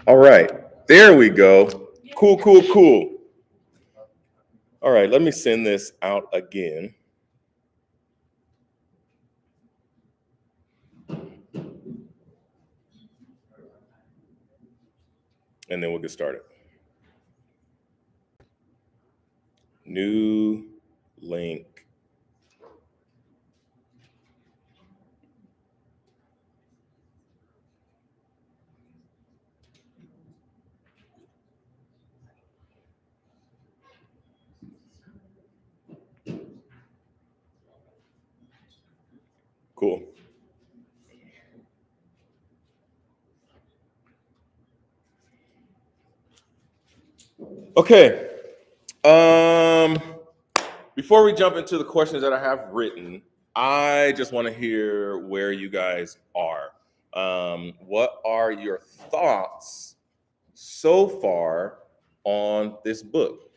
All right, there we go. Cool, cool, cool. All right, let me send this out again. And then we'll get started. New link. Cool. Okay. Before we jump into the questions that I have written, I just want to hear where you guys are. What are your thoughts so far on this book?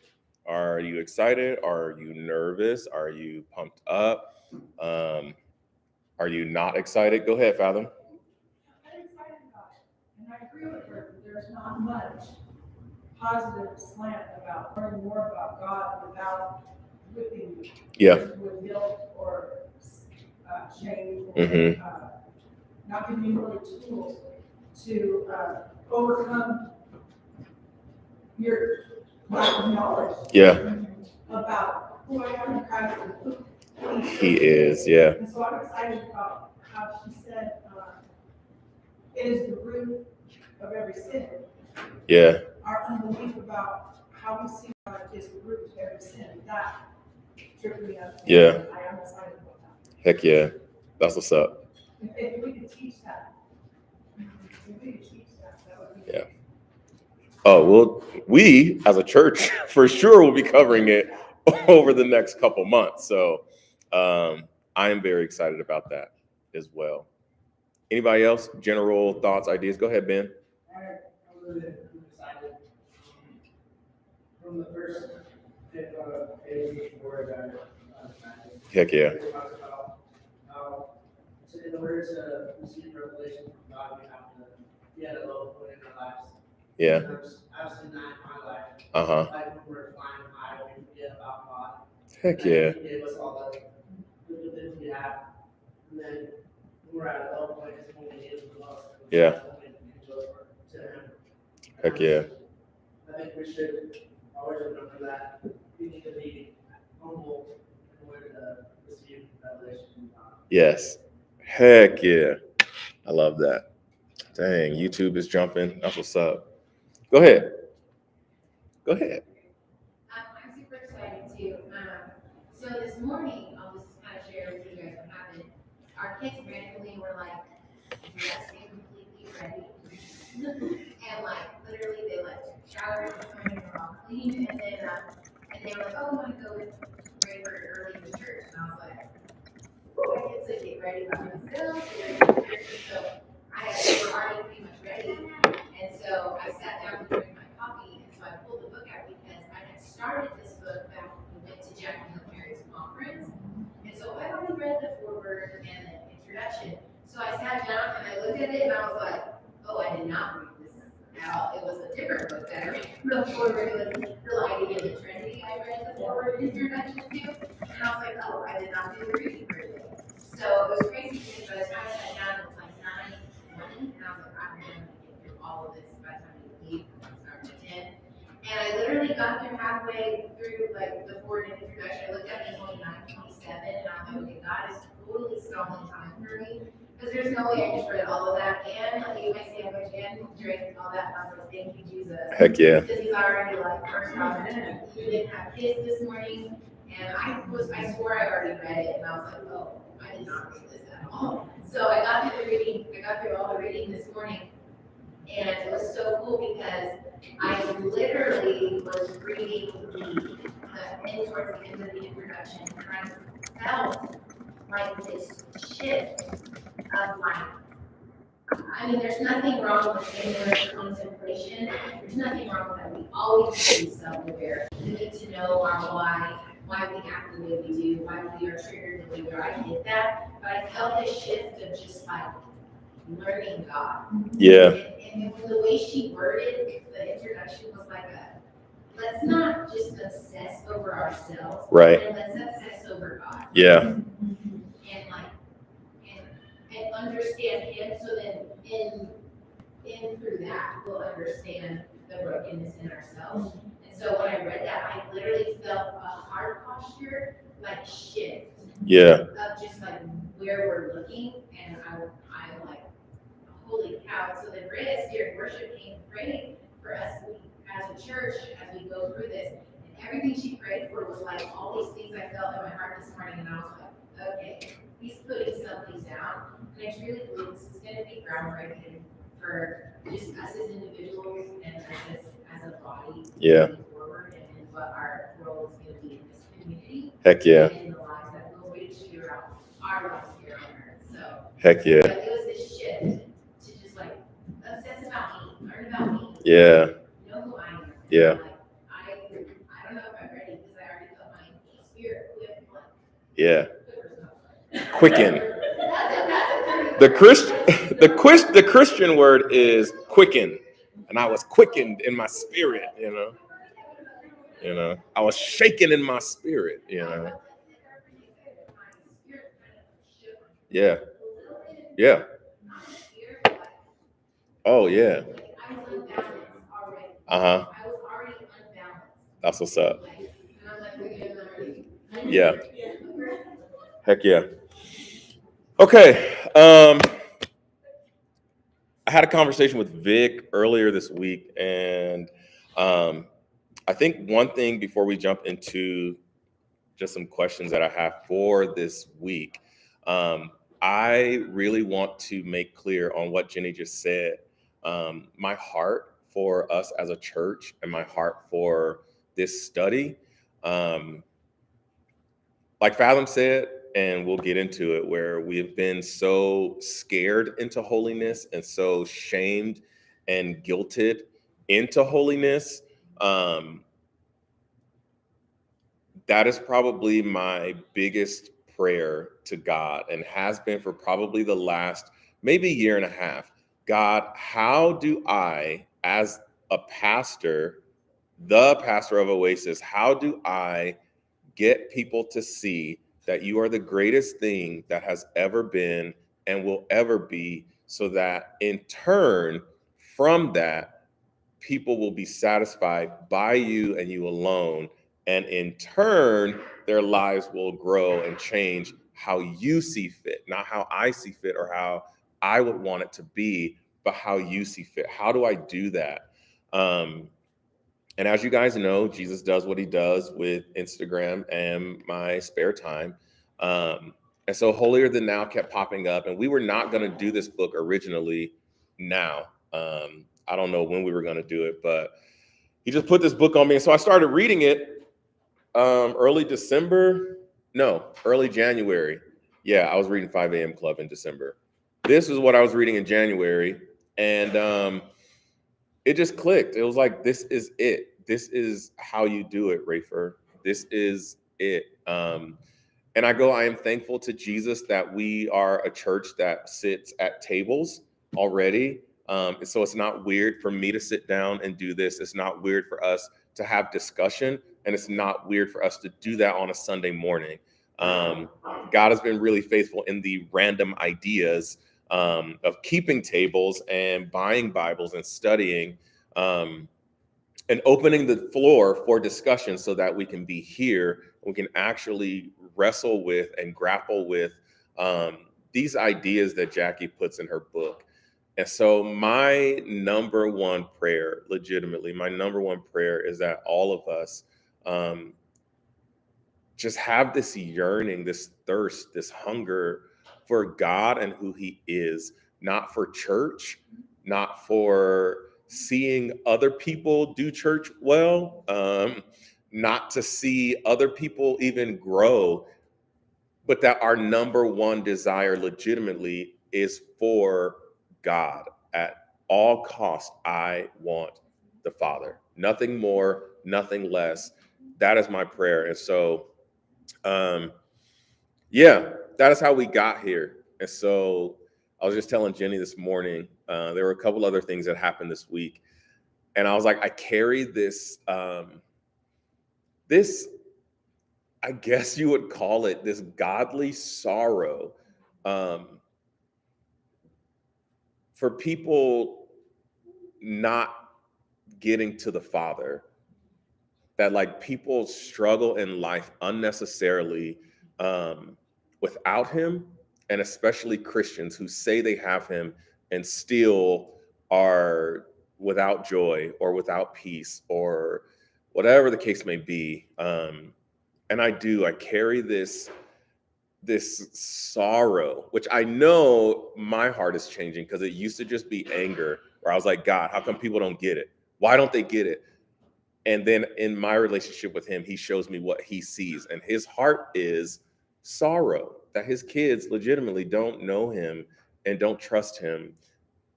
Are you excited? Are you nervous? Are you pumped up? Are you not excited? Go ahead, Fathom. I'm excited about it, and I agree with her. There's not much positive slant about learning more about God without whipping you. Yeah. With guilt or shame, or not giving you really tools to overcome your lack of knowledge. Yeah. About who I am in Christ and who He is. Yeah. And so I'm excited about how she said it is the root of every sin. Yeah. Our unbelief about how we see God is the root of every sin. That tripped me up. Yeah. I am excited about that. Heck yeah. That's what's up. If we could teach that, that would be. Yeah. Oh, well, we as a church for sure will be covering it over the next couple months. So I am very excited about that as well. Anybody else? General thoughts, ideas? Go ahead, Ben. I'm really excited. From the first page before that, Heck yeah. it talks about how in order to receive revelation from God, we have to be at a low point in our lives. Yeah. I've seen that in my life. Uh-huh. Like when we're flying high, we forget about God. Heck yeah. He gave us all the good things we have. And then when we're at a low point, it's when we need Him the most. Yeah. That's when we can go to Him. Heck yeah. I think we should always remember that we need to be humble in order to receive revelation from God. Yes. Heck yeah. I love that. Dang, YouTube is jumping. That's what's up. Go ahead. Go ahead. I'm super excited too. So this morning, I'll just kind of share with you guys what happened. Our kids randomly were like dressed and completely ready. And like literally they like showered this morning, they were all clean, and they were like, oh, I want to go ready for early to church. And I was like, my kids like get ready by themselves, so they were already pretty much ready. And so I sat down to drink my coffee, and so I pulled the book out because I had started this book back when we went to Jackie Hill Perry's conference. And so I already read the foreword and the introduction. So I sat down and I looked at it and I was like, oh, I did not read this at all. It was a different book that I read. The foreword was The Lighting of the Trinity. I read the foreword introduction to. And I was like, oh, I did not do the reading for it. So it was crazy because by the time I sat down, it was like 9:20, and I was like, I'm going to get through all of this by the time we leave. It starts at 10. And I literally got through halfway through like the forward introduction. I looked at it going 9:27, and I was like, okay, God is totally stalling time for me. Because there's no way I just read all of that and like ate my sandwich and drank all that. And I was like, thank you, Jesus. Heck yeah. Because he's already like first off, you didn't have kids this morning. And I swore I already read it, and I was like, oh, I did not read this at all. So I got through the reading, I got through all the reading this morning, and it was so cool because I literally was reading the end towards the end of the introduction, and I felt like this shift of like, I mean, there's nothing wrong with inner contemplation. There's nothing wrong with that. We always need to be self-aware. We need to know our why. why we act the way we do, why we are triggered the way we are. I get that, but I felt this shift of just like learning God. Yeah. And the way she worded the introduction was like let's not just obsess over ourselves, Right. and let's obsess over God. Yeah. And like and understand Him, so then in through that we'll understand the brokenness in ourselves. And so when I read that, I literally felt a heart posture like shift. Yeah. Of just like where we're looking, and I like, holy cow. So then Reyes during worship came praying for us as a church as we go through this. And everything she prayed for was like all these things I felt in my heart this morning. And I was like, okay, He's putting something down. And I truly believe this is going to be groundbreaking for just us as individuals and us as a body moving forward, and what our role is going to be in this community. Heck yeah. And in the lives that we'll reach throughout our lives here on earth. So heck yeah. but it was this shift to just like obsess about me, learn about me. Yeah. Know who I am. Yeah. Like, I don't know if I'm ready because I already felt my spirit quit. Yeah. Quicken. The Christian word is quicken, and I was quickened in my spirit. You know, I was shaken in my spirit. You know. Yeah. Yeah. Oh yeah. Uh-huh. That's what's up. Yeah. Heck yeah. Okay. I had a conversation with Vic earlier this week, and I think one thing before we jump into just some questions that I have for this week, I really want to make clear on what Jenny just said. My heart for us as a church and my heart for this study, like Fathom said, and we'll get into it, where we've been so scared into holiness and so shamed and guilted into holiness. That is probably my biggest prayer to God, and has been for probably the last maybe year and a half. God, how do I, as a pastor, the pastor of Oasis, how do I get people to see that you are the greatest thing that has ever been and will ever be, so that in turn from that, people will be satisfied by you and you alone, and in turn their lives will grow and change how you see fit, not how I see fit or how I would want it to be, but how you see fit. How do I do that? And as you guys know, Jesus does what he does with Instagram and my spare time. And so Holier Than Now kept popping up, and we were not going to do this book originally now. I don't know when we were going to do it, but he just put this book on me. And so I started reading it early January. Yeah, I was reading 5 a.m. Club in December. This is what I was reading in January. And it just clicked. It was like, this is it. This is how you do it, Rafer. This is it. And I am thankful to Jesus that we are a church that sits at tables already. So it's not weird for me to sit down and do this. It's not weird for us to have discussion. And it's not weird for us to do that on a Sunday morning. God has been really faithful in the random ideas of keeping tables and buying Bibles and studying, and opening the floor for discussion so that we can be here. We can actually wrestle with and grapple with these ideas that Jackie puts in her book. And so my number one prayer, legitimately, my number one prayer is that all of us just have this yearning, this thirst, this hunger for God and who he is, not for church, not for seeing other people do church well, not to see other people even grow, but that our number one desire legitimately is for God. At all costs, I want the Father. Nothing more, nothing less. That is my prayer. And so Yeah, that is how we got here. And so I was just telling Jenny this morning, there were a couple other things that happened this week. And I was like, I carry this, this, I guess you would call it this godly sorrow for people not getting to the Father, that like people struggle in life unnecessarily without him, and especially Christians who say they have him and still are without joy or without peace or whatever the case may be. And I carry this sorrow, which I know my heart is changing, because it used to just be anger, where I was like, God, how come people don't get it? Why don't they get it? And then in my relationship with him, he shows me what he sees. And his heart is sorrow that his kids legitimately don't know him and don't trust him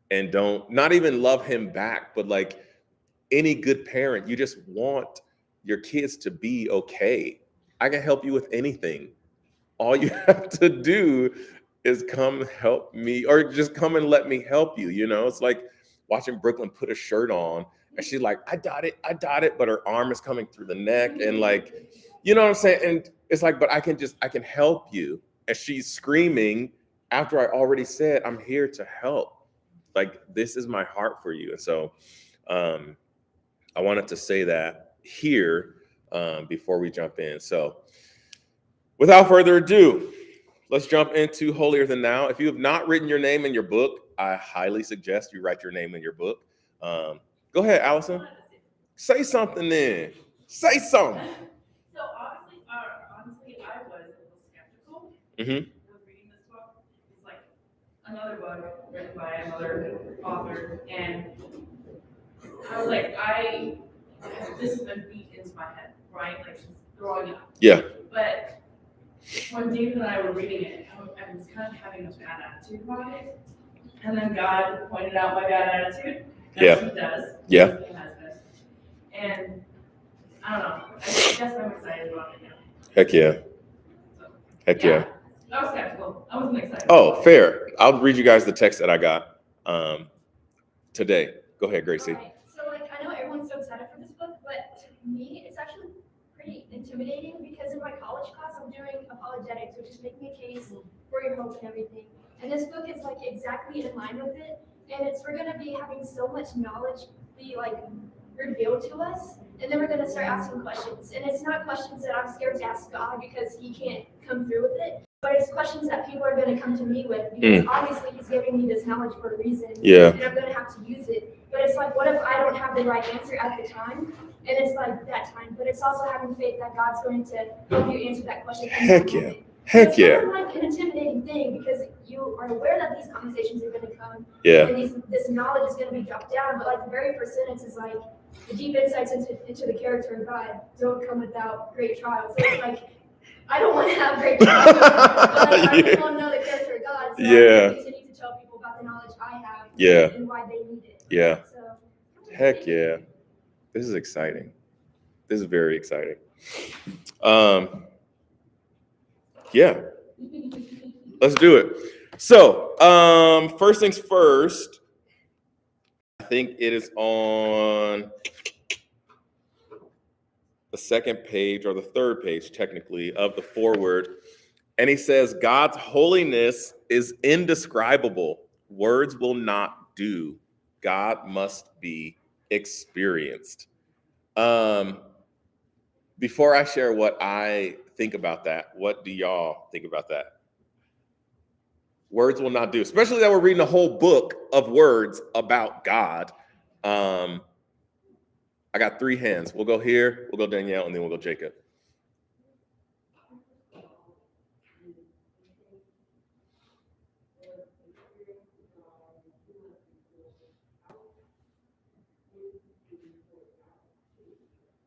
and don't not even love him back. But like any good parent, you just want your kids to be okay. I can help you with anything. All you have to do is come help me, or just come and let me help you. You know, it's like watching Brooklyn put a shirt on and she's like, I got it, but her arm is coming through the neck, and like, you know what I'm saying? And it's like, but I can help you. And she's screaming after I already said, I'm here to help. Like, this is my heart for you. And so um, I wanted to say that here before we jump in. So without further ado, let's jump into Holier Than Now. If you have not written your name in your book, I highly suggest you write your name in your book. Go ahead, Allison. Say something then. Say something. So honestly, I was a little skeptical Mm-hmm. with reading this book. It's like another book written by another author, and I was like, this has been beat into my head, right? Like just growing up. Yeah. But when David and I were reading it, I was kind of having a bad attitude about it. And then God pointed out my bad attitude. Yeah. He does. Yeah. He has been. And I don't know. I guess I'm excited about it now. Heck yeah. So, Heck yeah. I was skeptical. I wasn't excited. Oh, fair. I'll read you guys the text that I got today. Go ahead, Gracie. Alright, so like I know everyone's so excited for this book, but to me it's actually pretty intimidating because in my college class I'm doing apologetics, which is making a case for your hope and everything. And this book is like exactly in line with it. And we're gonna be having so much knowledge be like revealed to us, and then we're gonna start asking questions. And it's not questions that I'm scared to ask God because he can't come through with it. But it's questions that people are going to come to me with because obviously he's giving me this knowledge for a reason. Yeah. And I'm going to have to use it. But it's like, what if I don't have the right answer at the time? And it's like that time. But it's also having faith that God's going to help you answer that question. Heck yeah. Heck yeah. It's kind of like an intimidating thing because you are aware that these conversations are going to come. Yeah. And this knowledge is going to be dropped down. But like the very first sentence is like, the deep insights into the character of God don't come without great trials. So it's like, I don't want to have great trials, but like, I really want to know the character of God, so I can continue to tell people about the knowledge I have and why they need it. Yeah. So, Heck yeah. This is exciting. This is very exciting. Yeah. Let's do it. So, first things first, I think it is on the second page or the third page, technically, of the foreword. And he says, God's holiness is indescribable. Words will not do. God must be experienced. Before I share what I think about that, what do y'all think about that? Words will not do, especially that we're reading a whole book of words about God. I got three hands. We'll go here, we'll go Danielle, and then we'll go Jacob.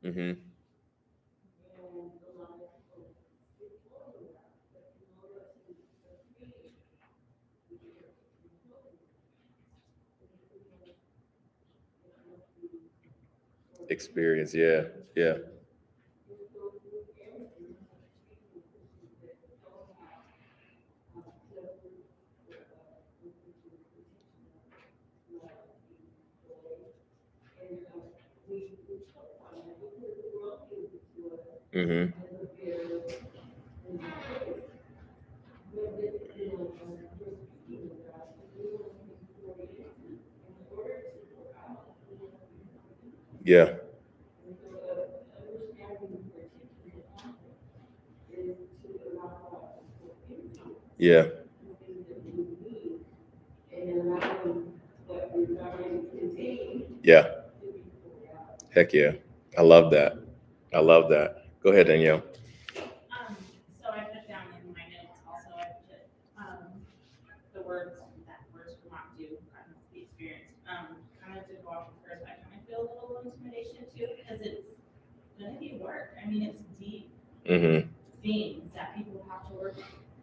Mm-hmm. Experience, yeah. Mm-hmm. Yeah. Yeah. Yeah. Heck yeah. I love that. I love that. Go ahead, Danielle. So I put down in my notes also, I put, the words will not do, the experience. Kind of to go off first, I kind of feel a little intimidation too, because it's gonna be work. I mean, it's deep Mm-hmm. themes that people have to work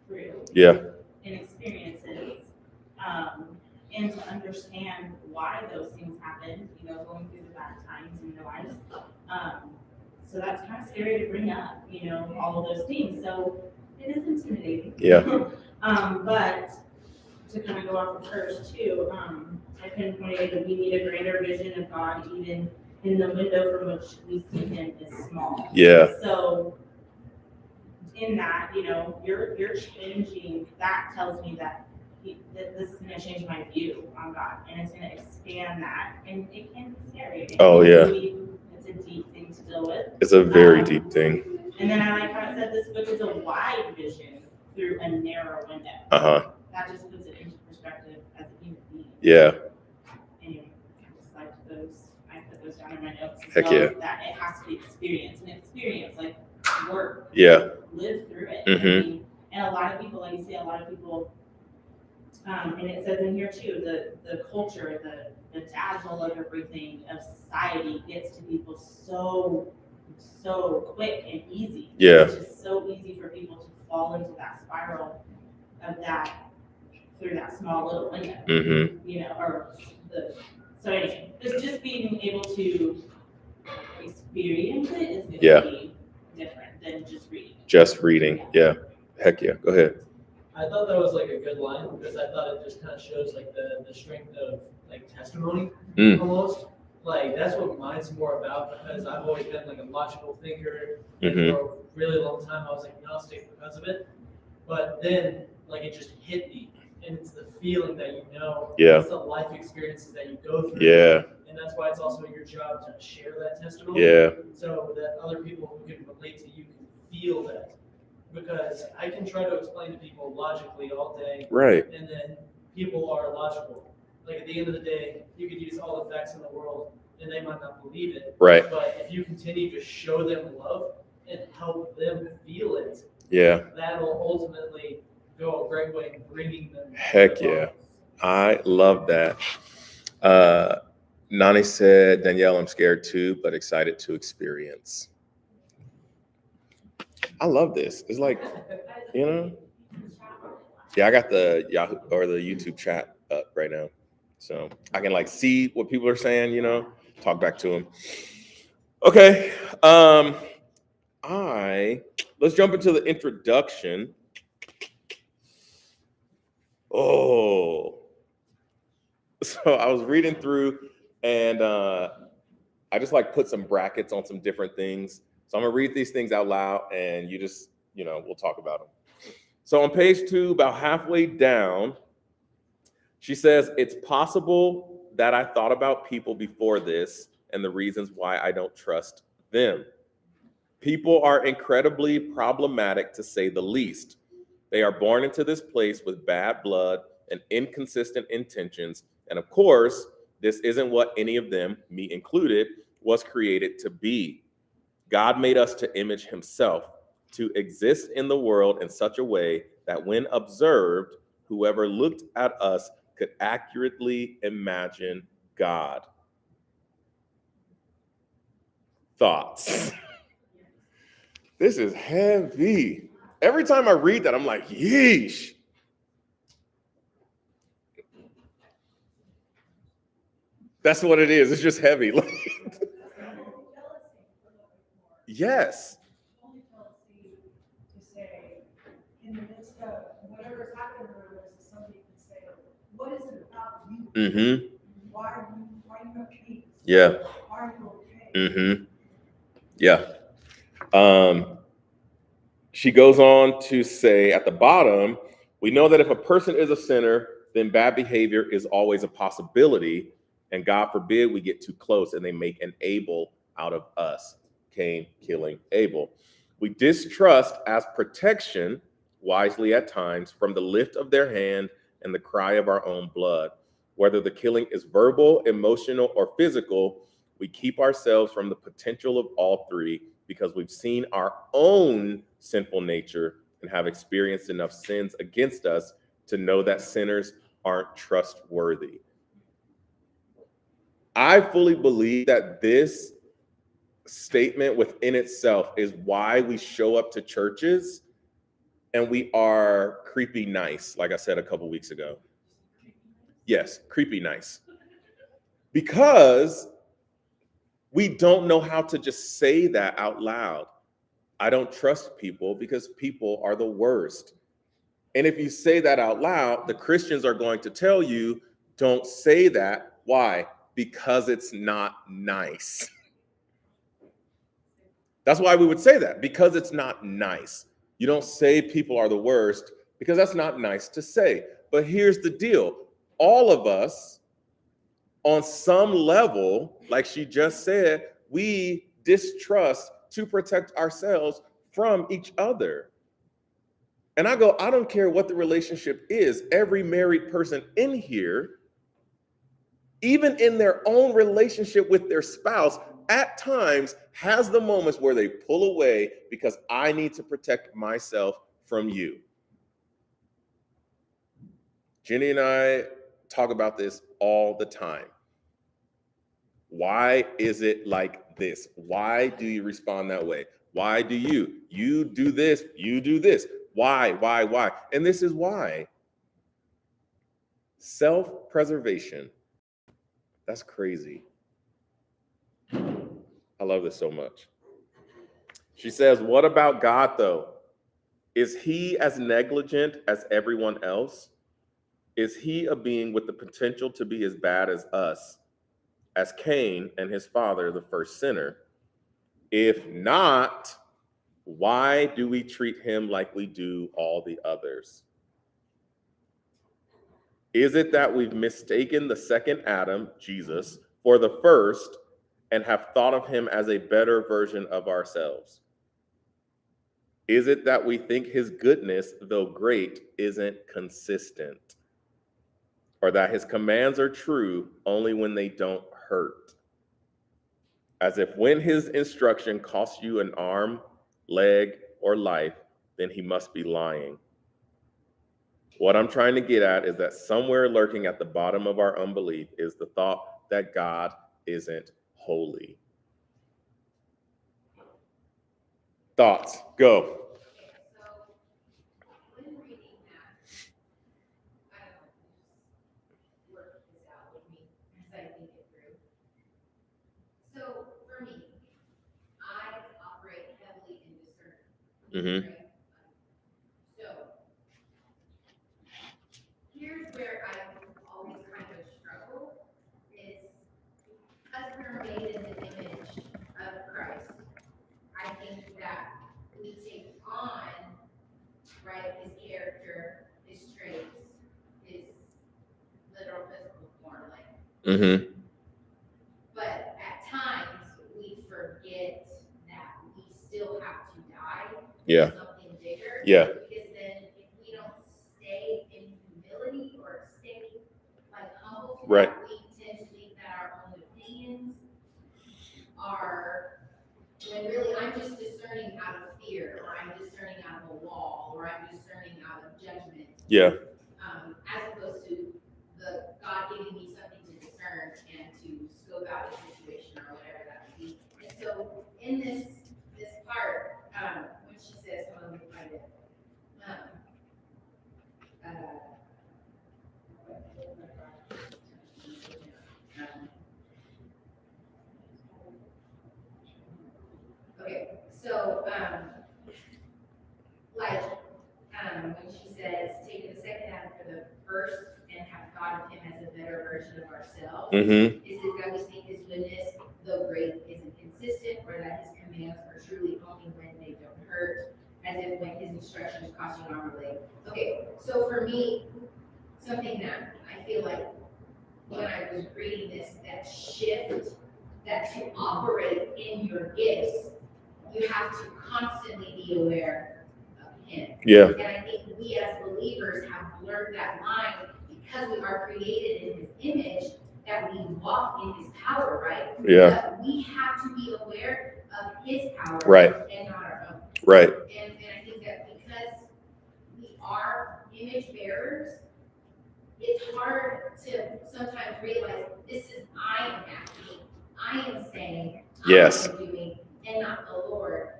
through. Yeah. And experiences, and to understand why those things happen, going through the bad times in their lives. So that's kind of scary to bring up, all of those things. So it is intimidating. Yeah. But to kind of go off of hers too, I pinpointed that we need a greater vision of God, even in the window from which we see Him is small. Yeah. So in that, you're changing. That tells me that this is going to change my view on God, and it's going to expand that, and it can be scary. It's a deep thing to deal with. It's a very deep thing. And then I like how it said this book is a wide vision through a narrow window. That just puts it into perspective as a human being. Yeah. Anyway, I just liked those. I put those down in my notes. Heck yeah. That it has to be experienced, and experience like work. Yeah. Live through it. Mm-hmm. I mean, and a lot of people, like you say, and it says in here too, the culture, the dazzle of everything of society gets to people so quick and easy. Yeah. It's just so easy for people to fall into that spiral of that through that small little window. Mm-hmm. So anyway, just being able to experience it is going Yeah. to be different than just reading. Just reading. Yeah. Heck yeah. Go ahead. I thought that was like a good line because I thought it just kind of shows like the strength of like testimony almost. Like that's what mine's more about because I've always been like a logical thinker. And for a really long time I was agnostic because of it. But then like it just hit me. And it's the feeling that Yeah. It's the life experiences that you go through. Yeah. And that's why it's also your job to share that testimony. Yeah. So that other people who can relate to you can feel that. Because I can try to explain to people logically all day. Right. And then people are logical. Like at the end of the day, you could use all the facts in the world and they might not believe it. Right. But if you continue to show them love and help them feel it, Yeah. that'll ultimately go a great way in bringing them. Heck yeah. I love that. Nani said, Danielle, I'm scared too, but excited to experience. I love this. It's like, yeah, I got the Yahoo or the YouTube chat up right now. So I can like see what people are saying, talk back to them. Okay. Let's jump into the introduction. Oh, so I was reading through and I just like put some brackets on some different things. So I'm gonna read these things out loud and you just, we'll talk about them. So on page 2, about halfway down, she says, it's possible that I thought about people before this and the reasons why I don't trust them. People are incredibly problematic to say the least. They are born into this place with bad blood and inconsistent intentions. And of course, this isn't what any of them, me included, was created to be. God made us to image himself, to exist in the world in such a way that when observed, whoever looked at us could accurately imagine God. Thoughts? This is heavy. Every time I read that, I'm like, yeesh. That's what it is. It's just heavy. Yes. To say, in the midst of whatever's happening around us, somebody can say, what is it about you? Mm-hmm. Why are you at peace? Yeah. Why are you okay? Mm-hmm. Yeah. She goes on to say at the bottom, we know that if a person is a sinner, then bad behavior is always a possibility. And God forbid we get too close and they make an Abel out of us. Cain killing Abel. We distrust as protection, wisely at times, from the lift of their hand and the cry of our own blood. Whether the killing is verbal, emotional, or physical, we keep ourselves from the potential of all three because we've seen our own sinful nature and have experienced enough sins against us to know that sinners aren't trustworthy. I fully believe that this statement within itself is why we show up to churches and we are creepy nice, like I said a couple weeks ago. Yes, creepy nice. Because we don't know how to just say that out loud. I don't trust people because people are the worst. And if you say that out loud, the Christians are going to tell you, don't say that. Why? Because it's not nice. That's why we would say that, because it's not nice. You don't say people are the worst because that's not nice to say. But here's the deal. All of us, on some level, like she just said, we distrust to protect ourselves from each other. And I go, I don't care what the relationship is. Every married person in here, even in their own relationship with their spouse, at times has the moments where they pull away because I need to protect myself from you. Jenny and I talk about this all the time. Why is it like this? Why do you respond that way? Why do you do this, you do this? Why? And this is why. Self-preservation. That's crazy. I love this so much. She says, what about God though? Is he as negligent as everyone else? Is he a being with the potential to be as bad as us, as Cain and his father, the first sinner? If not, why do we treat him like we do all the others? Is it that we've mistaken the second Adam, Jesus, for the first and have thought of him as a better version of ourselves? Is it that we think his goodness, though great, isn't consistent? Or that his commands are true only when they don't hurt? As if when his instruction costs you an arm, leg, or life, then he must be lying. What I'm trying to get at is that somewhere lurking at the bottom of our unbelief is the thought that God isn't holy. Thoughts, go. Okay, so when reading that, I don't know, just work this out with me as I think it through. So for me, I operate heavily in discernment. Mm-hmm. Right? So here's where I always kind of struggle is because we're made in the image of Christ. I think that we take on, right, his character, his traits, his literal physical form, like. Mm-hmm. But at times we forget that we still have to die Yeah. for something bigger. Yeah. Because then if we don't stay in humility or stay like humble to Right. that, we tend to think that our own opinions are, when really I'm just discerning out of fear, or I'm discerning out of a wall, or I'm discerning out of judgment. Yeah. As opposed to the God giving me something to discern and to scope out a situation or whatever that would be. And so in this part, when she says, hold on, let me find it. Okay, so when she says, taking the second Adam for the first and have thought of him as a better version of ourselves, Mm-hmm. is it that we think his goodness, though great, isn't consistent, or that his commands are truly only when they don't hurt, as if when his instructions cost you an arm or leg. Okay, so for me, something that I feel like when I was reading this, that shift, that to operate in your gifts, you have to constantly be aware of him. Yeah. And I think we as believers have learned that line because we are created in his image, that we walk in his power, right? Yeah. But we have to be aware of his power, Right. and not our own. Right. And I think that because we are image bearers, it's hard to sometimes realize this is I am acting, I am saying, Yes. I am doing, and not the Lord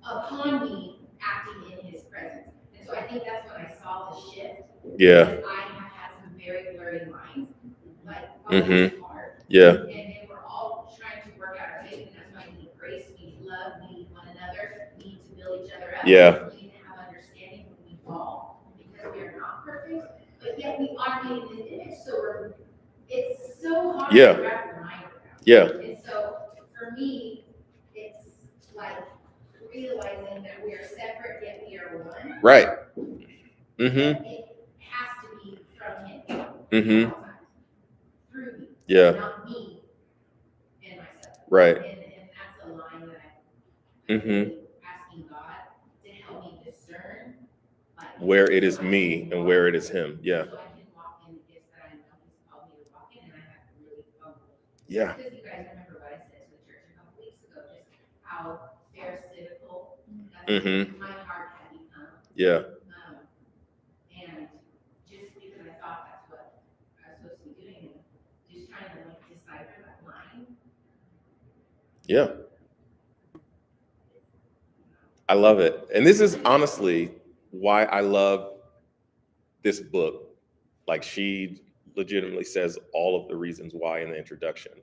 upon me acting in his presence. And so I think that's when I saw the shift. Yeah. Because I have had some very blurry lines, like it's hard. Yeah. And we're all trying to work out our faith, and that's why we need grace, we need love, we need one another, we need to build each other up. Yeah. We need to have understanding when we fall, because we are not perfect, but yet we are made in his image, so it's so hard Yeah. to wrap your mind around. Yeah. And so for me, it's like realizing that we are separate yet we are one. Right. And it has to be from him. Mm-hmm. All times. Through me. Yeah. Not me and myself. Right. And that's a line that I'm really asking God to help me discern, like, Where it is me and where it is him. Yeah. So I can walk in the gifts that I know he's called me to walk in, and I have to really fumble. Yeah. Because you guys remember what I said to the church a couple weeks ago, just how pharisaical my heart had become. Yeah. And just because I thought that's what I was supposed to be doing, and just trying to like decipher that line. Yeah. I love it. And this is honestly why I love this book. Like, she legitimately says all of the reasons why in the introduction.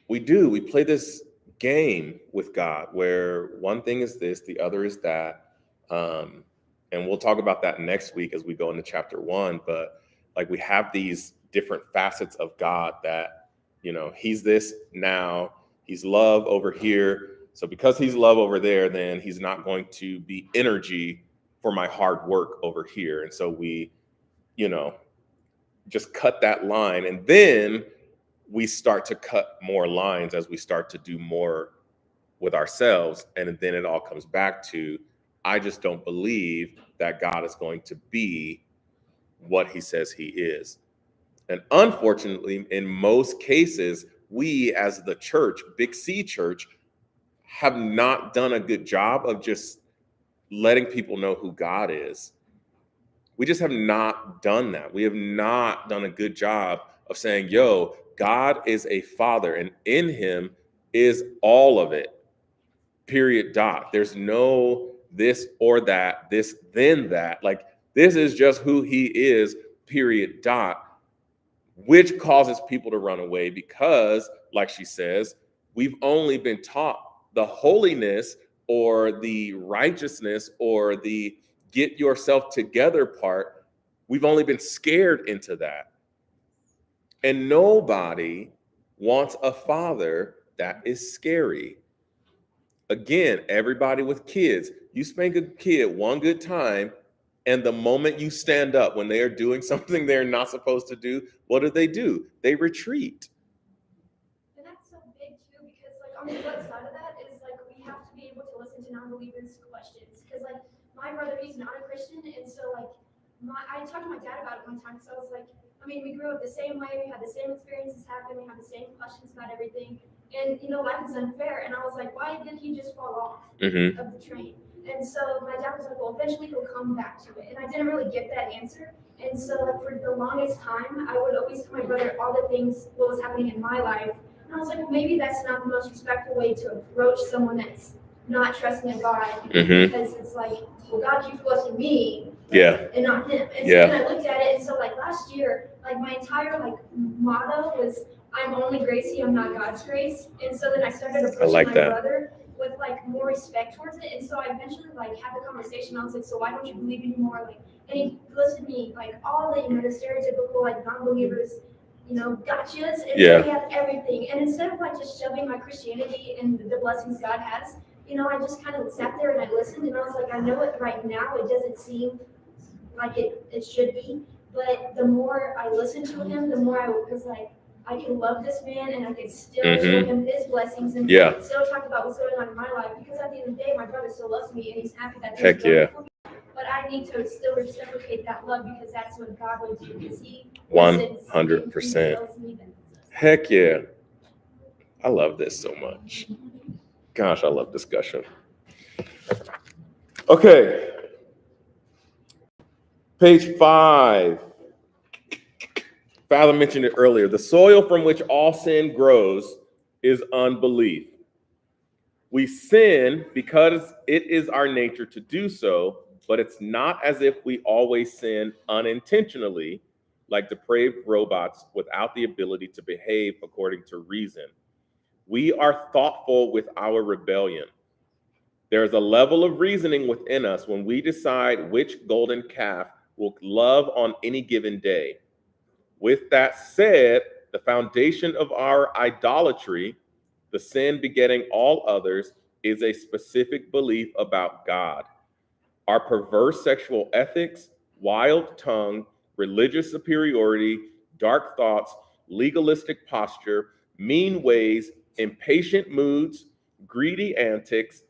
We play this game with God where one thing is this, the other is that. And we'll talk about that next week as we go into chapter 1. But like, we have these different facets of God that, you know, he's this now, he's love over here. So because he's love over there, then he's not going to be energy for my hard work over here. And so we, you know, just cut that line. And then we start to cut more lines as we start to do more with ourselves. And then it all comes back to, I just don't believe that God is going to be what he says he is. And unfortunately, in most cases, we as the church, Big C church, have not done a good job of just letting people know who God is. We just have not done that. We have not done a good job of saying, yo, God is a father, and in him is all of it. Period. Dot. There's no this or that, this then that. Like, this is just who he is. Period. Dot. Which causes people to run away because, like she says, we've only been taught the holiness or the righteousness or the get yourself together part. We've only been scared into that. And nobody wants a father that is scary. Again, everybody with kids, you spank a kid one good time, and the moment you stand up when they are doing something they're not supposed to do, what do? They retreat. And that's so big too, because like on the flip side of that is like we have to be able to listen to non-believers' questions. Because like my brother, he's not a Christian, and so like I talked to my dad about it one time. So I was like, I mean, we grew up the same way, we had the same experiences happen, we had the same questions about everything, and you know, life is unfair. And I was like, why did he just fall off of the train? And so my dad was like, well, eventually he'll come back to it. And I didn't really get that answer. And so like for the longest time, I would always tell my brother all the things, what was happening in my life. And I was like, well, maybe that's not the most respectful way to approach someone that's not trusting in God. Because it's like, well, God keeps blessing me, and not him. And so then I looked at it, and so like last year, like my entire like motto was, I'm only Gracie, I'm not God's grace. And so then I started approaching my brother with like more respect towards it. And so I eventually like had the conversation. I was like, so why don't you believe anymore? Like, and he listed me like all the, you know, the stereotypical like non-believers, gotchas, and Yeah. so we have everything. And instead of like just shoving my Christianity and the blessings God has, I just kind of sat there and I listened, and I was like, I know it right now. It doesn't seem like it should be, but the more I listened to him, the more I was like, I can love this man, and I can still show him his blessings, and Yeah. still talk about what's going on in my life. Because at the end of the day, my brother still loves me, and he's happy that things Heck are going yeah. for me. But I need to still reciprocate that love, because that's what God would do. Because He 100%. Heck yeah. I love this so much. Gosh, I love discussion. Okay. Page 5. Father mentioned it earlier. The soil from which all sin grows is unbelief. We sin because it is our nature to do so, but it's not as if we always sin unintentionally, like depraved robots without the ability to behave according to reason. We are thoughtful with our rebellion. There's a level of reasoning within us when we decide which golden calf we'll love on any given day. With that said, the foundation of our idolatry, the sin begetting all others, is a specific belief about God. Our perverse sexual ethics, wild tongue, religious superiority, dark thoughts, legalistic posture, mean ways, impatient moods, greedy antics,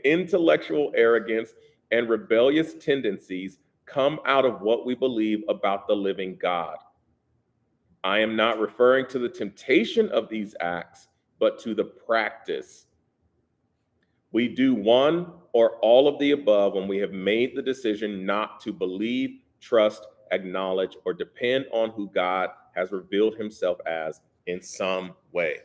intellectual arrogance, and rebellious tendencies come out of what we believe about the living God. I am not referring to the temptation of these acts, but to the practice. We do one or all of the above when we have made the decision not to believe, trust, acknowledge, or depend on who God has revealed himself as in some way.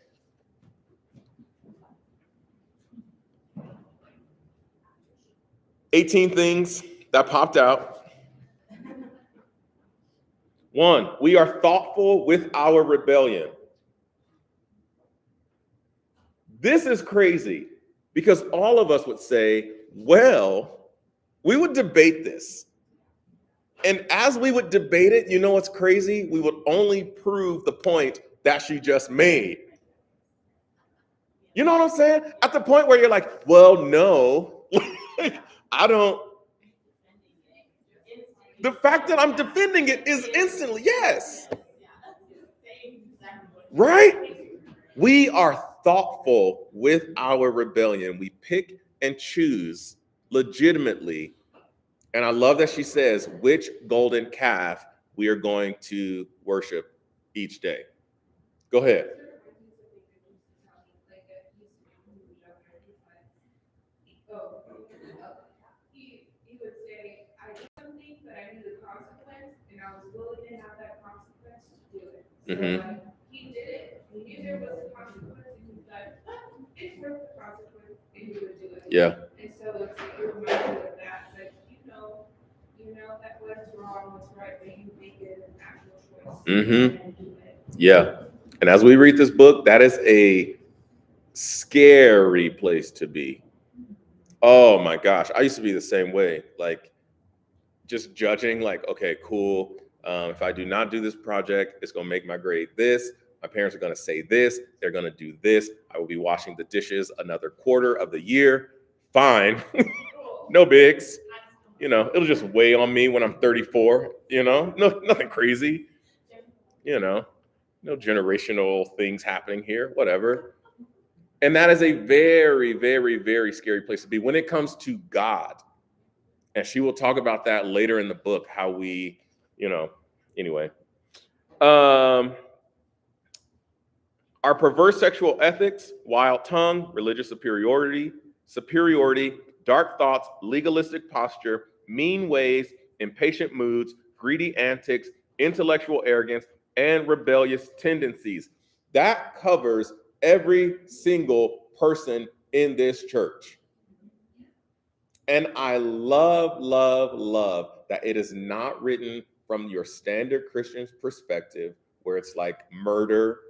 "18 things that popped out. 1, we are thoughtful with our rebellion. This is crazy because all of us would say, well, we would debate this. And as we would debate it, you know what's crazy? We would only prove the point that she just made. You know what I'm saying? At the point where you're like, well, no, I don't. The fact that I'm defending it is instantly, yes. Right? We are thoughtful with our rebellion. We pick and choose legitimately. And I love that she says which golden calf we are going to worship each day. Go ahead. He would say, I did something, but I knew the consequence, and I was willing to have that consequence to do it. So he did it. He knew there was a consequence, and he said, it's worth the consequence, and he would do it. Yeah. And so it's like a reminder of that. It's like, you know that what's wrong, what's right, but you make it an actual choice. And do it. Yeah. And as we read this book, that is a scary place to be. Oh my gosh. I used to be the same way. Like just judging, like, okay, cool. If I do not do this project, it's going to make my grade this. My parents are going to say this. They're going to do this. I will be washing the dishes another quarter of the year. Fine. No bigs. You know, it'll just weigh on me when I'm 34. You know, no, nothing crazy. You know, no generational things happening here, whatever. And that is a very, very, very scary place to be when it comes to God. And she will talk about that later in the book, how we, anyway. Our perverse sexual ethics, wild tongue, religious superiority, dark thoughts, legalistic posture, mean ways, impatient moods, greedy antics, intellectual arrogance, and rebellious tendencies. That covers every single person in this church. And I love, love, love that it is not written from your standard Christian perspective where it's like murder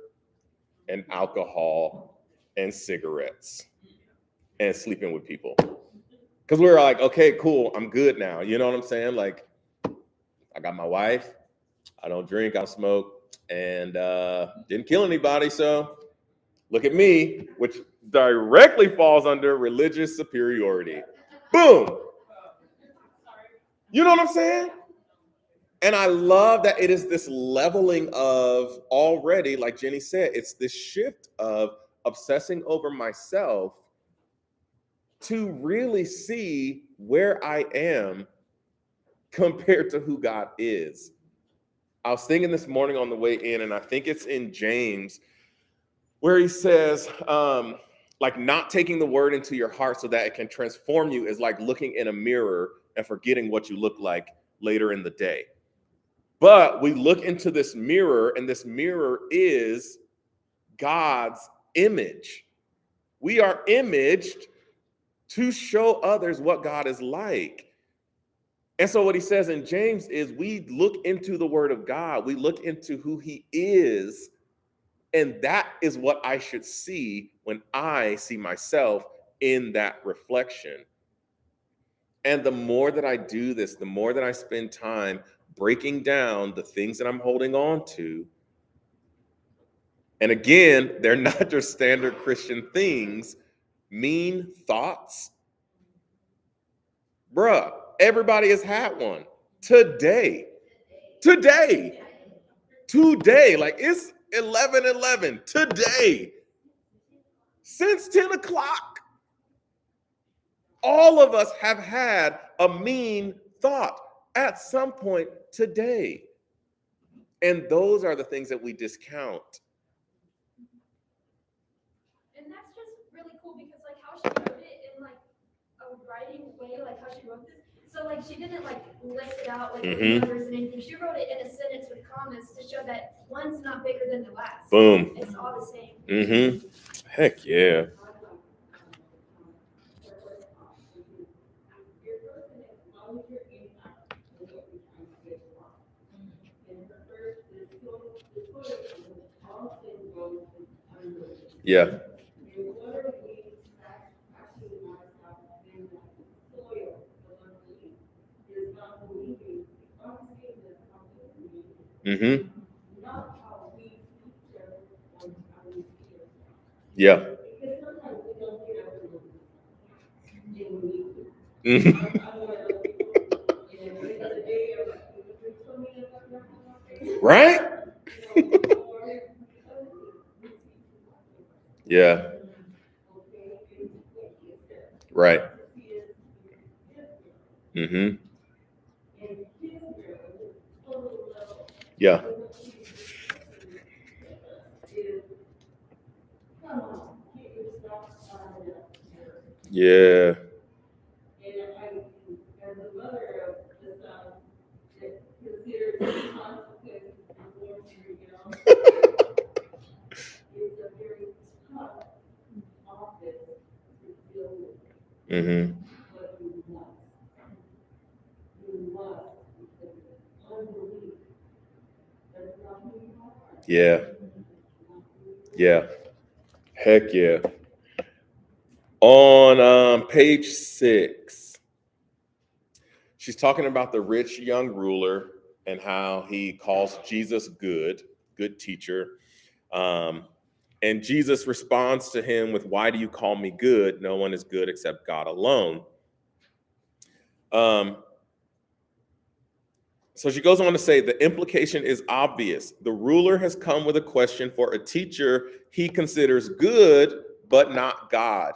and alcohol and cigarettes and sleeping with people. Because we're like, okay, cool, I'm good now. You know what I'm saying? Like, I got my wife, I don't drink, I don't smoke, and didn't kill anybody. So look at me, which directly falls under religious superiority. Boom. You know what I'm saying? And I love that it is this leveling of already, like Jenny said, it's this shift of obsessing over myself to really see where I am compared to who God is. I was thinking this morning on the way in, and I think it's in James, where he says, like not taking the word into your heart so that it can transform you is like looking in a mirror and forgetting what you look like later in the day. But we look into this mirror, and this mirror is God's image. We are imaged to show others what God is like. And so what he says in James is we look into the word of God. We look into who he is. And that is what I should see when I see myself in that reflection. And the more that I do this, the more that I spend time breaking down the things that I'm holding on to. And again, they're not just standard Christian things, mean thoughts. Bruh, everybody has had one today. Today. Like it's 11:11 today. Since 10 o'clock. All of us have had a mean thought at some point today. And those are the things that we discount. And that's just really cool because like how she wrote it in like a writing way, like how she wrote this. So like she didn't like list it out like with numbers and anything. She wrote it in a sentence with commas to show that one's not bigger than the last. Boom. It's all the same. Mm-hmm. Heck yeah. Yeah. Mm-hmm. Yeah. Mm-hmm. Right? Yeah. Right. Mm-hmm. Yeah. Yeah. Mm-hmm. Yeah. Yeah. Heck yeah. On page 6, she's talking about the rich young ruler and how he calls Jesus good teacher. And Jesus responds to him with, "Why do you call me good? No one is good except God alone." So she goes on to say, the implication is obvious. The ruler has come with a question for a teacher he considers good, but not God.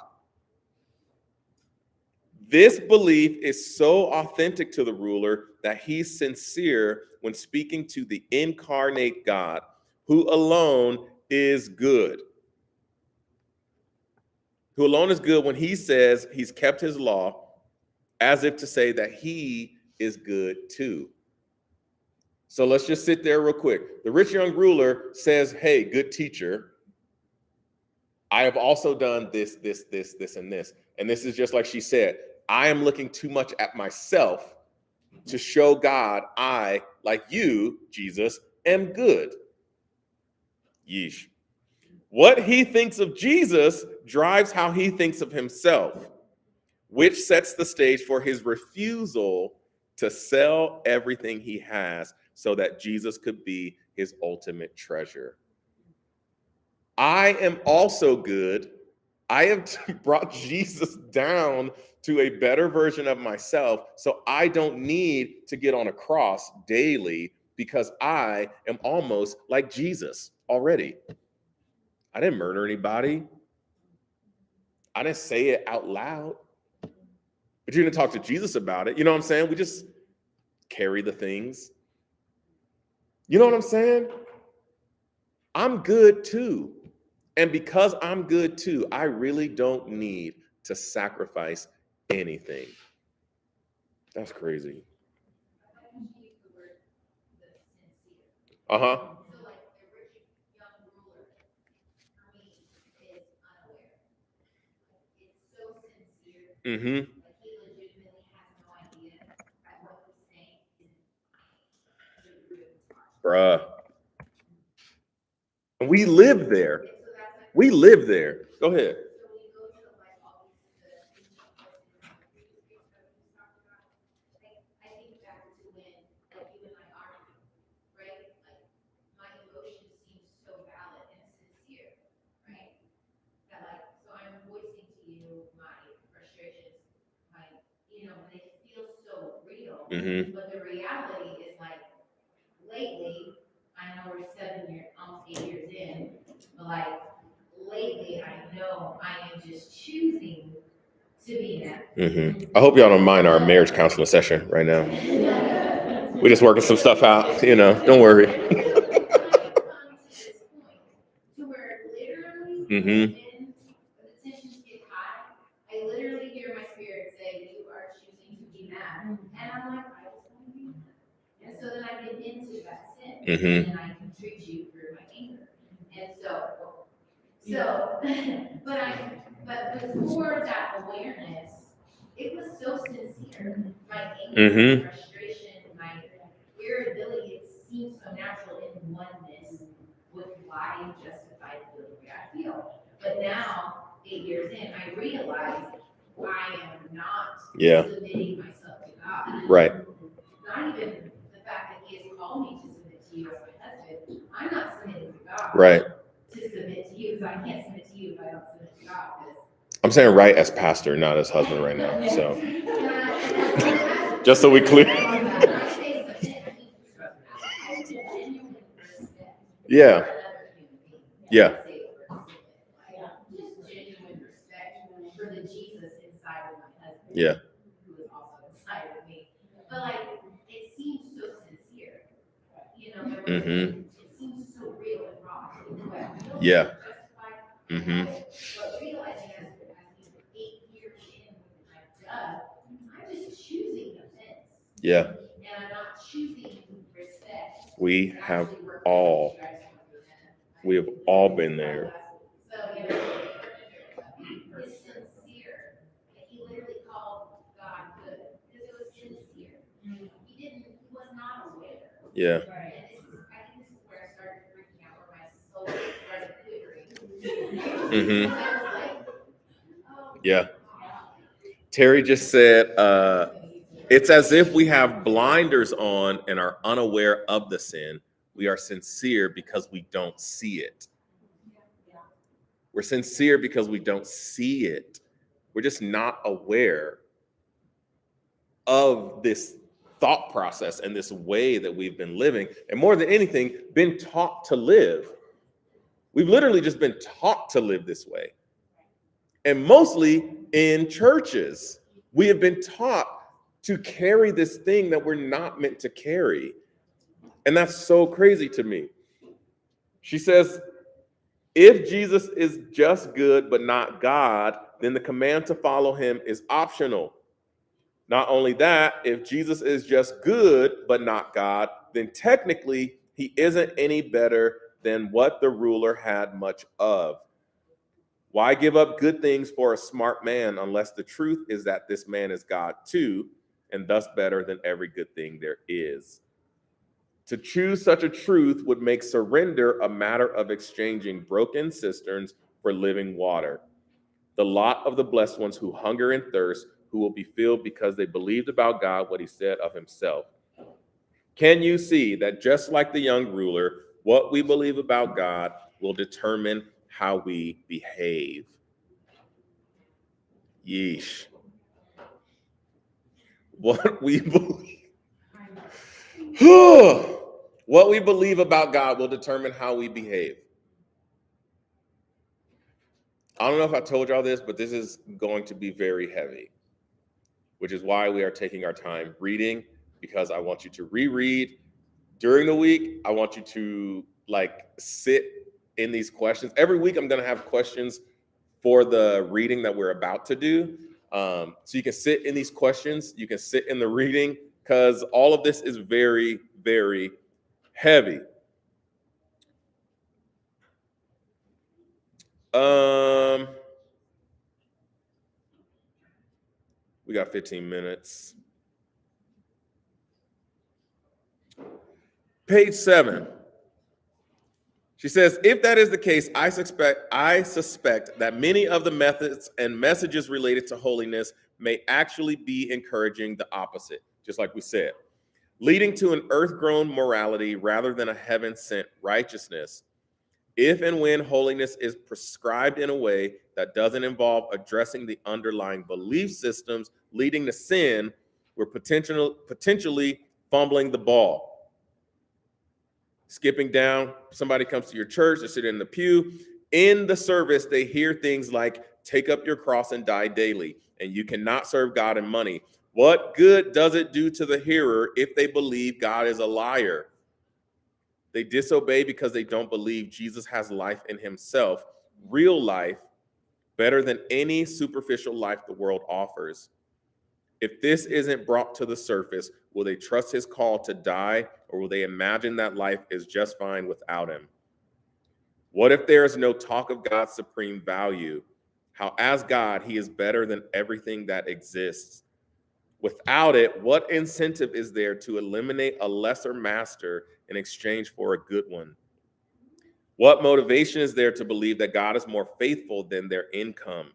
This belief is so authentic to the ruler that he's sincere when speaking to the incarnate God, who alone is good. Who alone is good when he says he's kept his law, as if to say that he is good too. So let's just sit there real quick. The rich young ruler says, "Hey, good teacher, I have also done this, and this." And this is just like she said, I am looking too much at myself to show God I, like you, Jesus, am good. Yeesh. What he thinks of Jesus drives how he thinks of himself, which sets the stage for his refusal to sell everything he has so that Jesus could be his ultimate treasure. I am also good. I have brought Jesus down to a better version of myself, so I don't need to get on a cross daily because I am almost like Jesus already. I didn't murder anybody. I didn't say it out loud. But you're going to talk to Jesus about it. You know what I'm saying? We just carry the things. You know what I'm saying? I'm good too. And because I'm good too, I really don't need to sacrifice anything. That's crazy. Uh-huh. So like the rich young ruler, for me, is unaware. It's so sincere. Mm-hmm. Like he legitimately has no idea that what he's saying is the root of his heart. Bruh. And we live there. And so that's like. We live there. Go ahead. So when you go to like all these the previous things that we talked about, like I think back to when like you and I argue, right? Like my emotions seem so valid and sincere, right? That like so I'm voicing to you my frustrations, my they feel so real. Mm-hmm. But the reality is like lately, I know we're almost 8 years in, but like lately I know I am just choosing to be that. Mm-hmm. I hope y'all don't mind our marriage counseling session right now. We're just working some stuff out, don't worry. I've come to this point to where literally Mm-hmm. when the tensions get high, I literally hear my spirit say, "You are choosing to be mad," and I'm like, I just want to be mad. And so then I get into that sin, Mm-hmm. and I can treat you through my anger. And but before that awareness, it was so sincere. My anger, my frustration, my irritability, it seems so natural in oneness with why I justify the way I feel. But now, 8 years in, I realize I am not submitting myself to God. Right. Not even the fact that He has called me to submit to you as my husband. I'm not submitting to God. Right. To submit to you, because I can't submit to you if I don't submit to God. I'm saying right as pastor, not as husband right now. So just so we clear. Yeah. Yeah. Just genuine respect for the Jesus inside of my husband. Yeah. Who is also inside of me. But like, it seems so sincere. Mm-hmm. It seems so real and raw. Yeah. Justified. Mm-hmm. But realizing as 8 years in I've done, I'm just choosing offense. Yeah. And I'm not choosing respect. We have all been there. So, it's sincere. He literally called God good because it was sincere. He was not aware. Yeah. And I think this is where I started freaking out, where my soul started quivering. Mm-hmm. I was like, oh, yeah. Terry just said, it's as if we have blinders on and are unaware of the sin. We are sincere because we don't see it. We're sincere because we don't see it. We're just not aware of this thought process and this way that we've been living. And more than anything, been taught to live. We've literally just been taught to live this way. And mostly in churches, we have been taught to carry this thing that we're not meant to carry. And that's so crazy to me. She says, if Jesus is just good but not God, then the command to follow him is optional. Not only that, if Jesus is just good but not God, then technically he isn't any better than what the ruler had much of. Why give up good things for a smart man unless the truth is that this man is God too, and thus better than every good thing there is? To choose such a truth would make surrender a matter of exchanging broken cisterns for living water. The lot of the blessed ones who hunger and thirst, who will be filled because they believed about God what he said of himself. Can you see that just like the young ruler, what we believe about God will determine how we behave? Yeesh. What we believe. What we believe about God will determine how we behave. I don't know if I told y'all this, but this is going to be very heavy, which is why we are taking our time reading, because I want you to reread during the week. I want you to sit in these questions. Every week I'm going to have questions for the reading that we're about to do. So you can sit in these questions, you can sit in the reading, because all of this is very, very heavy. We got 15 minutes. Page 7. She says, if that is the case, I suspect that many of the methods and messages related to holiness may actually be encouraging the opposite, just like we said, leading to an earth-grown morality rather than a heaven-sent righteousness. If and when holiness is prescribed in a way that doesn't involve addressing the underlying belief systems leading to sin, we're potentially fumbling the ball. Skipping down, somebody comes to your church, they're sitting in the pew. In the service, they hear things like, take up your cross and die daily, and you cannot serve God and money. What good does it do to the hearer if they believe God is a liar? They disobey because they don't believe Jesus has life in himself, real life, better than any superficial life the world offers. If this isn't brought to the surface, will they trust his call to die, or will they imagine that life is just fine without him? What if there is no talk of God's supreme value? How as God, he is better than everything that exists. Without it, what incentive is there to eliminate a lesser master in exchange for a good one? What motivation is there to believe that God is more faithful than their income?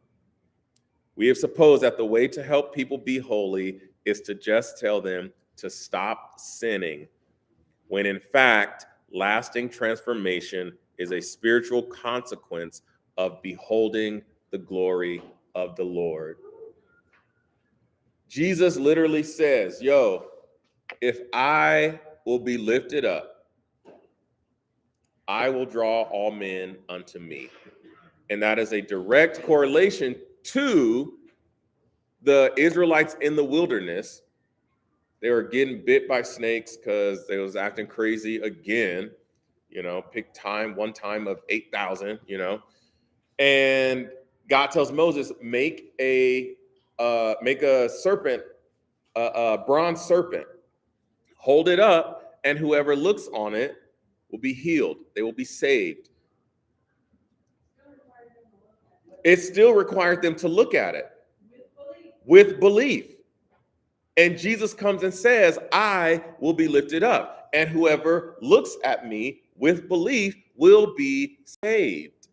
We have supposed that the way to help people be holy is to just tell them to stop sinning, when in fact, lasting transformation is a spiritual consequence of beholding the glory of the Lord. Jesus literally says, if I will be lifted up, I will draw all men unto me. And that is a direct correlation to the Israelites in the wilderness. They were getting bit by snakes because they was acting crazy again. Pick one time of 8,000, and God tells Moses, make a serpent, a bronze serpent, hold it up, and whoever looks on it will be healed. They will be saved. It still required them to look at it with belief. And Jesus comes and says, I will be lifted up, and whoever looks at me with belief will be saved.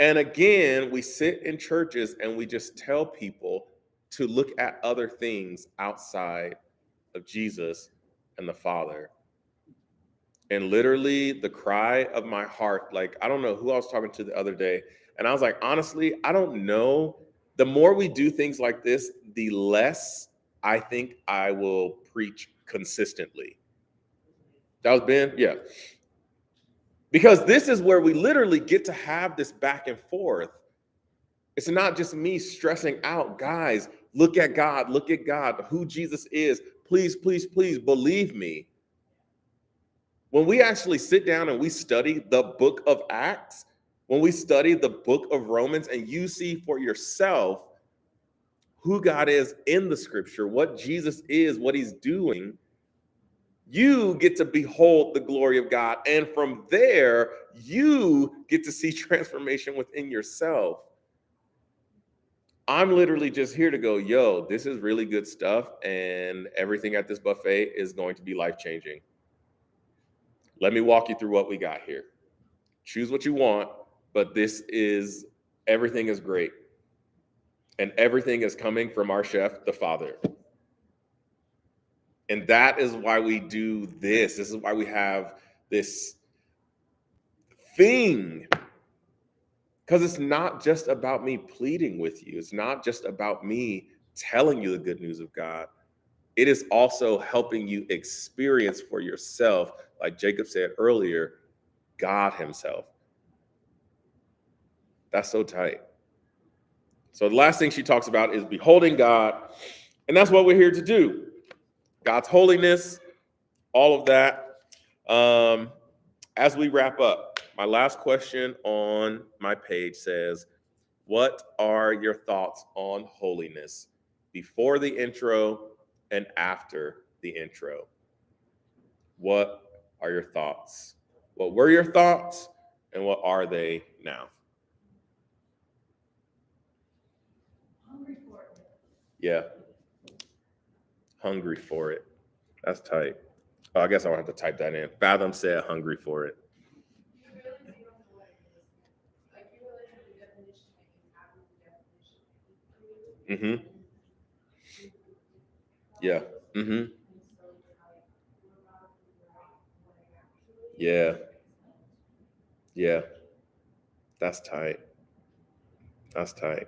And again, we sit in churches and we just tell people to look at other things outside of Jesus and the Father. And literally the cry of my heart, I don't know who I was talking to the other day, and I was like, honestly, I don't know. The more we do things like this, the less I think I will preach consistently. That was Ben? Yeah. Because this is where we literally get to have this back and forth. It's not just me stressing out, guys, look at God, who Jesus is. Please, please, please believe me. When we actually sit down and we study the book of Acts, when we study the book of Romans, and you see for yourself who God is in the scripture, what Jesus is, what he's doing, you get to behold the glory of God. And from there, you get to see transformation within yourself. I'm literally just here to go, this is really good stuff. And everything at this buffet is going to be life-changing. Let me walk you through what we got here. Choose what you want, but everything is great. And everything is coming from our chef, the Father. And that is why we do this. This is why we have this thing. Because it's not just about me pleading with you. It's not just about me telling you the good news of God. It is also helping you experience for yourself, like Jacob said earlier, God himself. That's so tight. So the last thing she talks about is beholding God. And that's what we're here to do. God's holiness, all of that. As we wrap up, my last question on my page says, what are your thoughts on holiness before the intro and after the intro? What are your thoughts? What were your thoughts and what are they now? Hungry for it. Yeah. Hungry for it. That's tight. Oh, I guess I don't have to type that in. Fathom said hungry for it. You realize you don't know what it is. Like, you realize the definition that you have is the definition that you create. Yeah. And so it's like, we're about to figure out what it actually is. Yeah. Yeah. That's tight. That's tight.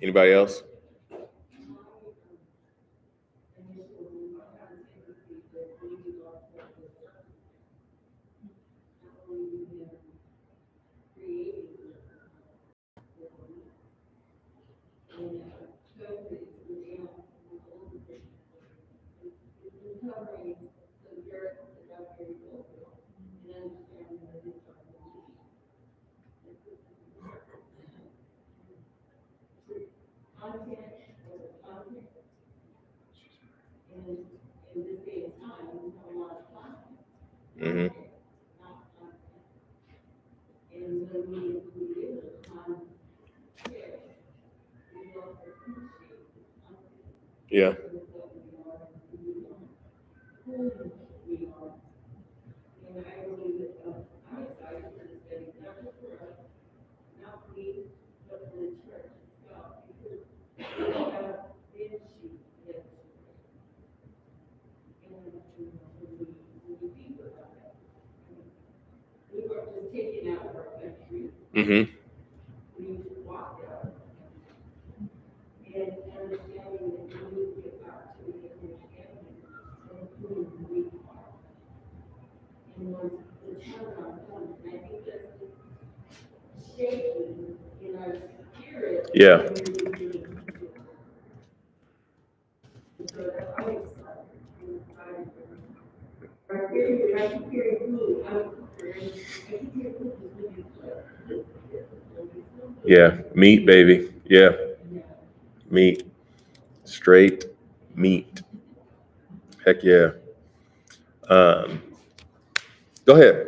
Anybody else? Mm-hmm. Yeah. Mm-hmm. Yeah. Yeah. Meat, baby. Yeah. Meat. Straight meat. Heck yeah. Um, Go ahead.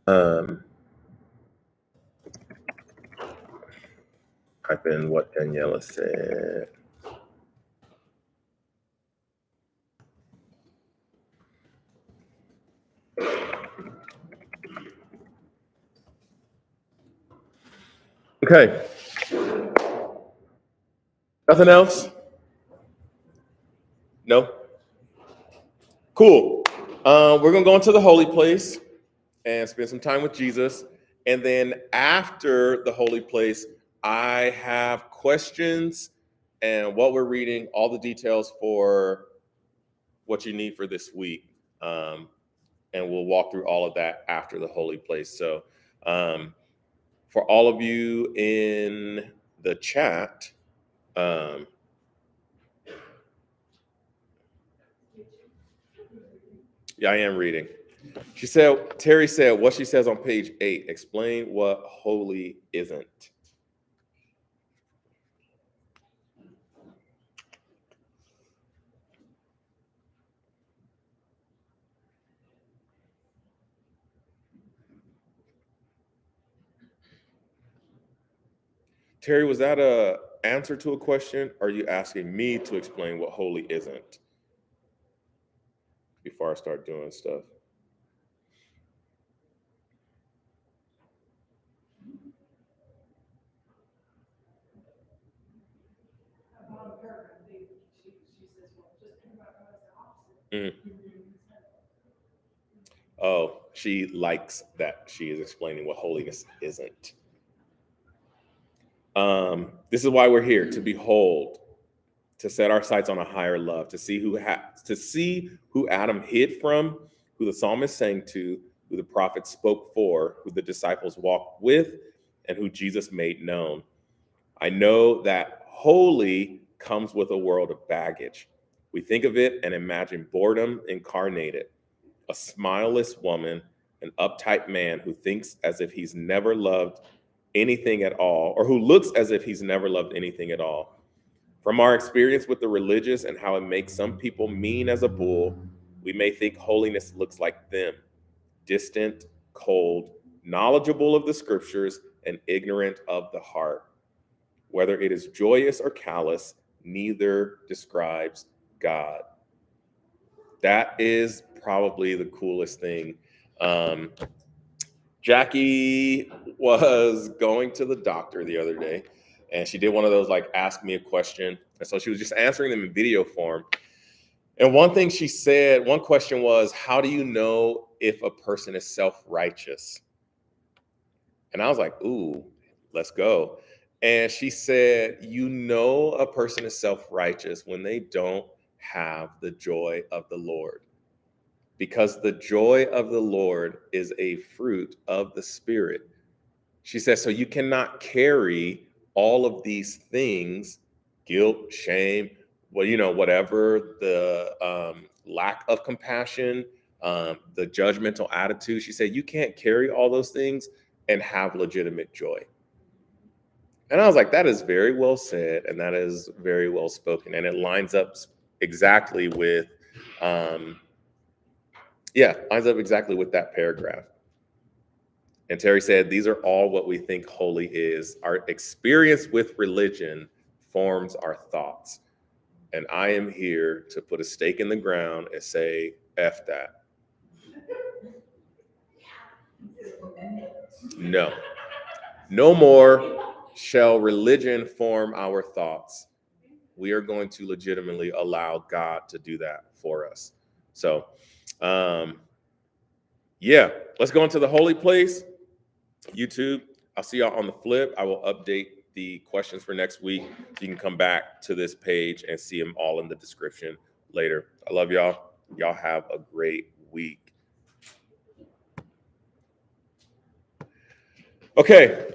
Um, Type in what Daniela said. Okay. Nothing else? No? Cool. We're going to go into the holy place and spend some time with Jesus. And then after the holy place, I have questions and what we're reading, all the details for what you need for this week. And we'll walk through all of that after the holy place. So for all of you in the chat, yeah, I am reading. Terry said what she says on page 8. Explain what holy isn't. Terry, was that a answer to a question? Or are you asking me to explain what holy isn't before I start doing stuff? About a paragraph, she says, well, just think about how it's the opposite. Mhm. Oh, she likes that she is explaining what holiness isn't. This is why we're here, to behold, to set our sights on a higher love, to see who Adam hid from, who the psalmist sang to, who the prophet spoke for, who the disciples walked with, and who Jesus made known. I know that holy comes with a world of baggage. We think of it and imagine boredom incarnated, a smileless woman, an uptight man who thinks as if he's never loved anything at all, or who looks as if he's never loved anything at all. From our experience with the religious and how it makes some people mean as a bull, we may think holiness looks like them: distant, cold, knowledgeable of the scriptures, and ignorant of the heart. Whether it is joyous or callous, neither describes God. That is probably the coolest thing. Jackie was going to the doctor the other day, and she did one of those like ask me a question. And so she was just answering them in video form. And one thing she said, one question was, how do you know if a person is self-righteous? And I was like, ooh, let's go. And she said, you know, a person is self-righteous when they don't have the joy of the Lord. Because the joy of the Lord is a fruit of the Spirit. She says, so you cannot carry all of these things, guilt, shame, well, whatever, the lack of compassion, the judgmental attitude. She said, you can't carry all those things and have legitimate joy. And I was like, that is very well said, and that is very well spoken. And it lines up exactly with, lines up exactly with that paragraph. And Terry said, these are all what we think holy is. Our experience with religion forms our thoughts. And I am here to put a stake in the ground and say, F that. No. No more shall religion form our thoughts. We are going to legitimately allow God to do that for us. So, let's go into the holy place. YouTube, I'll see y'all on the flip. I will update the questions for next week. So you can come back to this page and see them all in the description later. I love y'all. Y'all have a great week. Okay.